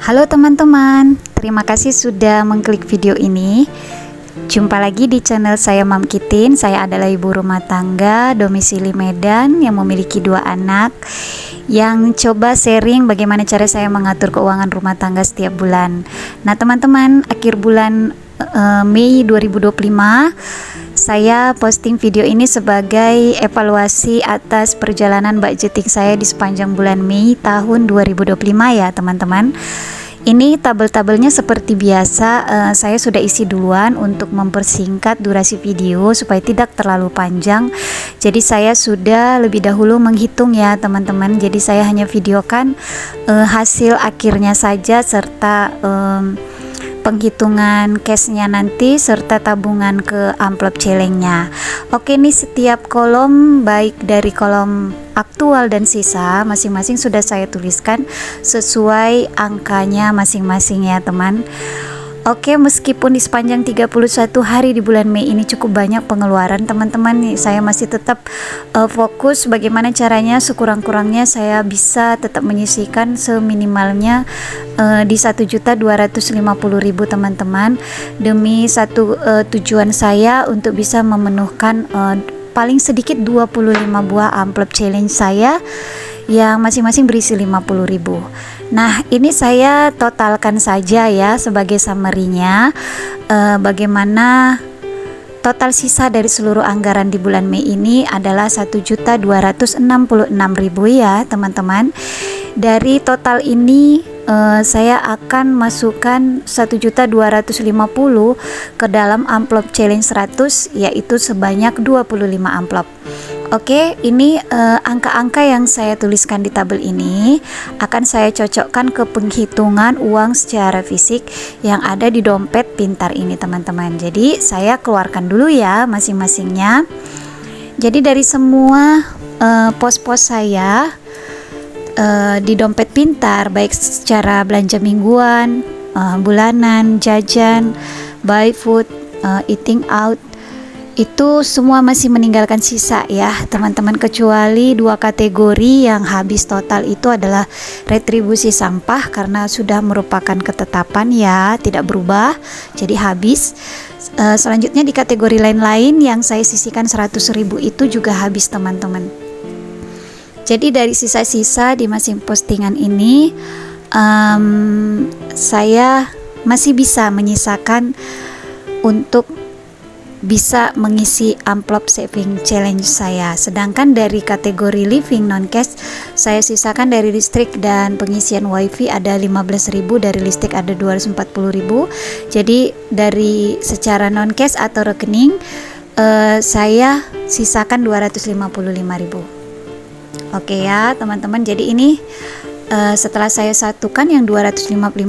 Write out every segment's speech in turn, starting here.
Halo teman-teman, terima kasih sudah mengklik video ini. Jumpa lagi di channel saya Mam Kitin. Saya adalah ibu rumah tangga domisili Medan yang memiliki 2 anak, yang coba sharing bagaimana cara saya mengatur keuangan rumah tangga setiap bulan. Nah teman-teman, akhir bulan Mei 2025 saya posting video ini sebagai evaluasi atas perjalanan budgeting saya di sepanjang bulan Mei tahun 2025 ya teman-teman. Ini tabel-tabelnya seperti biasa, saya sudah isi duluan untuk mempersingkat durasi video supaya tidak terlalu panjang. Jadi saya sudah lebih dahulu menghitung ya teman-teman. Jadi saya hanya videokan hasil akhirnya saja serta penghitungan cashnya nanti serta tabungan ke amplop celengnya. Oke, nih setiap kolom baik dari kolom aktual dan sisa masing-masing sudah saya tuliskan sesuai angkanya masing-masing ya teman. Oke, meskipun di sepanjang 31 hari di bulan Mei ini cukup banyak pengeluaran teman-teman, saya masih tetap fokus bagaimana caranya sekurang-kurangnya saya bisa tetap menyisihkan seminimalnya di 1.250.000 teman-teman, demi satu tujuan saya untuk bisa memenuhkan paling sedikit 25 buah amplop challenge saya yang masing-masing berisi 50.000. Nah, ini saya totalkan saja ya sebagai summary-nya, bagaimana total sisa dari seluruh anggaran di bulan Mei ini adalah 1.266.000 ya teman-teman. Dari total ini saya akan masukkan 1.250 ke dalam amplop challenge 100, yaitu sebanyak 25 amplop. Oke, ini angka-angka yang saya tuliskan di tabel ini akan saya cocokkan ke penghitungan uang secara fisik yang ada di dompet pintar ini teman-teman. Jadi saya keluarkan dulu ya masing-masingnya. Jadi dari semua pos-pos saya di dompet pintar, baik secara belanja mingguan, bulanan, jajan, buy food, eating out, itu semua masih meninggalkan sisa ya teman-teman, kecuali 2 kategori yang habis total itu adalah retribusi sampah karena sudah merupakan ketetapan ya, tidak berubah, jadi habis. Selanjutnya di kategori lain-lain yang saya sisihkan 100.000 itu juga habis teman-teman. Jadi dari sisa-sisa di masing postingan ini saya masih bisa menyisakan untuk bisa mengisi amplop saving challenge saya. Sedangkan dari kategori living non cash saya sisakan dari listrik dan pengisian wifi ada 15.000, dari listrik ada 240.000. Jadi dari secara non cash atau rekening saya sisakan 255.000. Oke ya teman-teman, jadi ini setelah saya satukan yang 255.000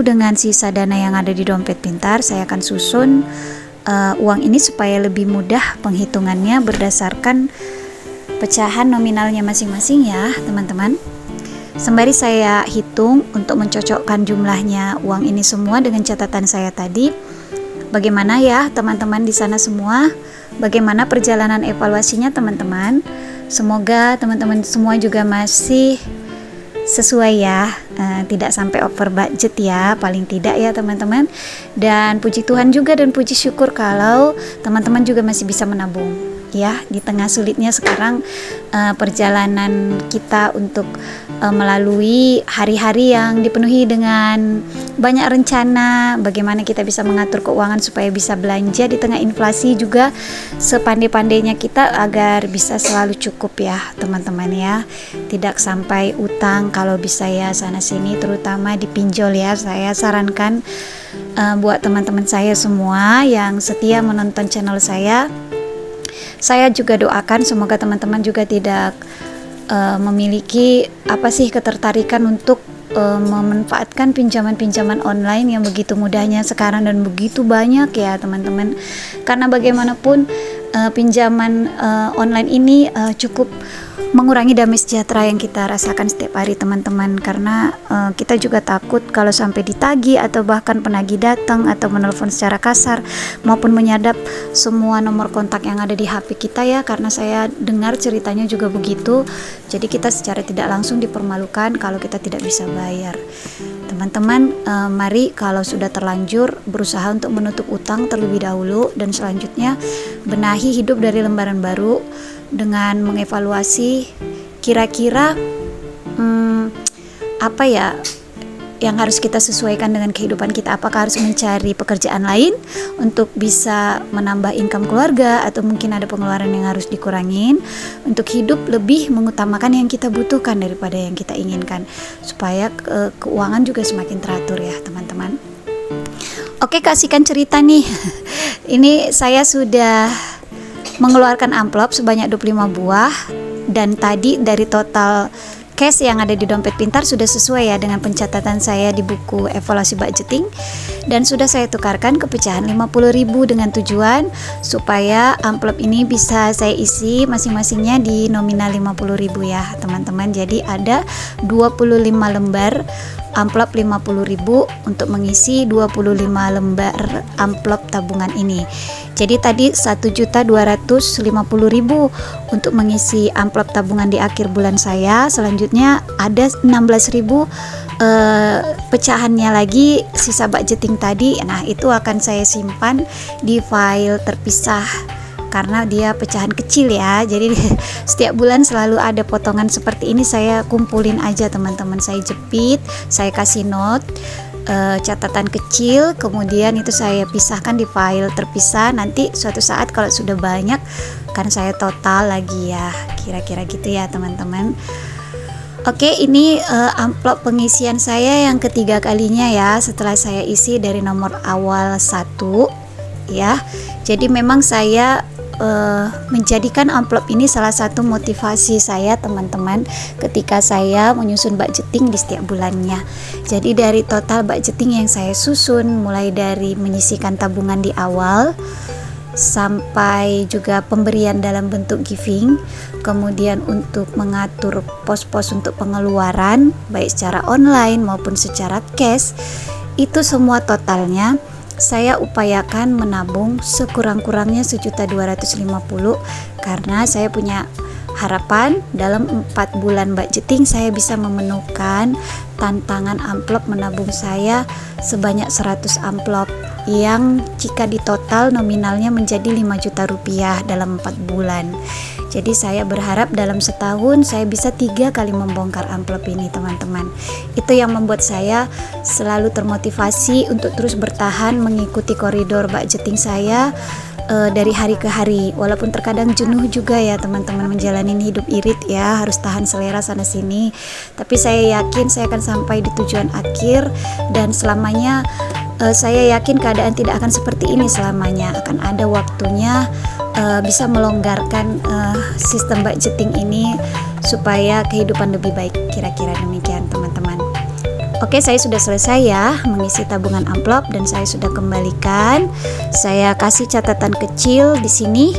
dengan sisa dana yang ada di dompet pintar, saya akan susun uang ini supaya lebih mudah penghitungannya berdasarkan pecahan nominalnya masing-masing ya teman-teman. Sembari saya hitung untuk mencocokkan jumlahnya uang ini semua dengan catatan saya tadi, bagaimana ya teman-teman di sana semua, bagaimana perjalanan evaluasinya teman-teman. Semoga teman-teman semua juga masih sesuai ya, tidak sampai over budget ya, paling tidak ya teman-teman. Dan puji Tuhan juga dan puji syukur kalau teman-teman juga masih bisa menabung ya di tengah sulitnya sekarang perjalanan kita untuk melalui hari-hari yang dipenuhi dengan banyak rencana, bagaimana kita bisa mengatur keuangan supaya bisa belanja di tengah inflasi juga sepandai-pandainya kita agar bisa selalu cukup ya teman-teman ya, tidak sampai utang kalau bisa ya sana sini, terutama dipinjol ya. Saya sarankan buat teman-teman saya semua yang setia menonton channel saya juga doakan semoga teman-teman juga tidak memiliki ketertarikan untuk memanfaatkan pinjaman-pinjaman online yang begitu mudahnya sekarang dan begitu banyak ya teman-teman. Karena bagaimanapun pinjaman online ini cukup mengurangi damai sejahtera yang kita rasakan setiap hari teman-teman, karena kita juga takut kalau sampai ditagih atau bahkan penagih datang atau menelpon secara kasar maupun menyadap semua nomor kontak yang ada di HP kita ya, karena saya dengar ceritanya juga begitu. Jadi kita secara tidak langsung dipermalukan kalau kita tidak bisa bayar teman-teman, mari kalau sudah terlanjur berusaha untuk menutup utang terlebih dahulu, dan selanjutnya benahi hidup dari lembaran baru dengan mengevaluasi kira-kira apa ya yang harus kita sesuaikan dengan kehidupan kita. Apakah harus mencari pekerjaan lain untuk bisa menambah income keluarga, atau mungkin ada pengeluaran yang harus dikurangin untuk hidup lebih mengutamakan yang kita butuhkan daripada yang kita inginkan, supaya keuangan juga semakin teratur ya teman-teman. Oke, kasihkan cerita nih. Ini saya sudah mengeluarkan amplop sebanyak 25 buah, dan tadi dari total cash yang ada di dompet pintar sudah sesuai ya dengan pencatatan saya di buku evaluasi budgeting, dan sudah saya tukarkan ke pecahan 50.000 dengan tujuan supaya amplop ini bisa saya isi masing-masingnya di nominal 50.000 ya teman-teman. Jadi ada 25 lembar amplop 50.000 untuk mengisi 25 lembar amplop tabungan ini. Jadi tadi 1.250.000 untuk mengisi amplop tabungan di akhir bulan saya. Selanjutnya ada 16.000 pecahannya lagi sisa budgeting tadi. Nah, itu akan saya simpan di file terpisah karena dia pecahan kecil ya. Jadi setiap bulan selalu ada potongan seperti ini, saya kumpulin aja teman-teman. Saya jepit, saya kasih note, catatan kecil, kemudian itu saya pisahkan di file terpisah. Nanti suatu saat kalau sudah banyak kan saya total lagi ya, kira-kira gitu ya teman-teman. Oke, ini amplop pengisian saya yang ketiga kalinya ya, setelah saya isi dari nomor awal 1 ya. Jadi memang saya menjadikan amplop ini salah satu motivasi saya teman-teman ketika saya menyusun budgeting di setiap bulannya. Jadi dari total budgeting yang saya susun, mulai dari menyisihkan tabungan di awal sampai juga pemberian dalam bentuk giving, kemudian untuk mengatur pos-pos untuk pengeluaran baik secara online maupun secara cash, itu semua totalnya saya upayakan menabung sekurang-kurangnya 1.250.000, karena saya punya harapan dalam 4 bulan budgeting saya bisa memenuhkan tantangan amplop menabung saya sebanyak 100 amplop, yang jika ditotal nominalnya menjadi 5 juta rupiah dalam 4 bulan. Jadi saya berharap dalam setahun saya bisa 3 kali membongkar amplop ini teman-teman. Itu yang membuat saya selalu termotivasi untuk terus bertahan mengikuti koridor budgeting saya dari hari ke hari. Walaupun terkadang jenuh juga ya teman-teman menjalani hidup irit ya, harus tahan selera sana sini. Tapi saya yakin saya akan sampai di tujuan akhir, dan selamanya saya yakin keadaan tidak akan seperti ini selamanya. Akan ada waktunya bisa melonggarkan sistem budgeting ini supaya kehidupan lebih baik. Kira-kira demikian teman-teman. Oke, saya sudah selesai ya mengisi tabungan amplop, dan saya sudah kembalikan. Saya kasih catatan kecil di sini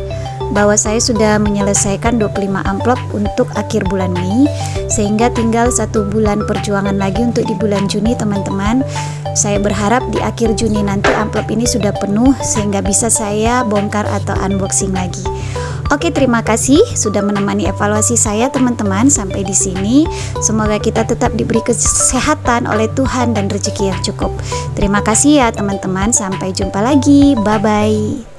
bahwa saya sudah menyelesaikan 25 amplop untuk akhir bulan Mei, sehingga tinggal 1 bulan perjuangan lagi untuk di bulan Juni teman-teman. Saya berharap di akhir Juni nanti amplop ini sudah penuh sehingga bisa saya bongkar atau unboxing lagi. Oke, terima kasih sudah menemani evaluasi saya teman-teman sampai di sini. Semoga kita tetap diberi kesehatan oleh Tuhan dan rezeki yang cukup. Terima kasih ya teman-teman, sampai jumpa lagi. Bye bye.